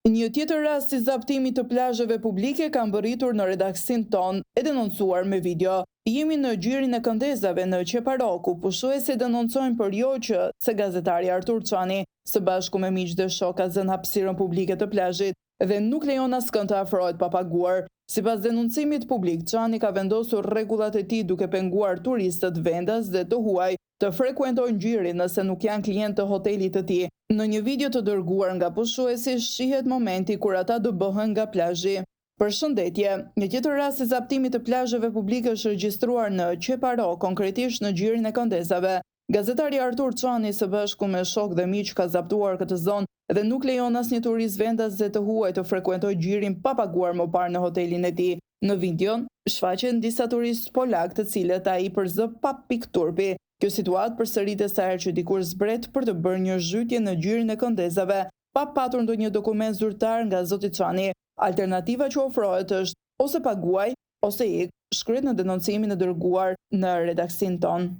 Një tjetër rast i zaptimit të plazheve publike ka mbërritur në redaksin ton e denoncuar me video. Jemi në gjirin e këndezave në Qeparoku, pushuesi denoncojnë për jo që se gazetari Artur Çani së bashku me miq dhe shok ka zënë hapësirën publike të plazhit dhe nuk lejon askënd të afrohet pa paguar. Sipas denuncimit publik, Çani ka vendosur rregullat e tij duke penguar turistët vendas dhe të huaj të frekuentojnë gjirin nëse nuk janë klient të hotelit të tij. Në një video të dërguar nga pushuesi shihet momenti kur ata do bëhen nga plazhi. Përshëndetje, një tjetër rast i zaptimit të plazheve publike është regjistruar në Qeparo, konkretisht në gjirin e Këndezave. Gazetari Artur Çani së bashku me shok dhe miq ka zaptuar këtë zonë dhe nuk lejon asnjë turist vendas dhe të huaj të frekuentojë gjirin pa paguar më parë në hotelin e tij. Në videon shfaqen disa turistë polak të cilët ai përzë pa pikturpi. Kjo situatë përsëritet sa herë që dikush zbret për të bërë një zhytje në gjirin e Këndezave pa patur ndonjë dokument zyrtar nga zoti Çani. Alternativa që ofrohet është ose paguaj ose ik, shkruhet në denoncimin e dërguar në redaksin ton.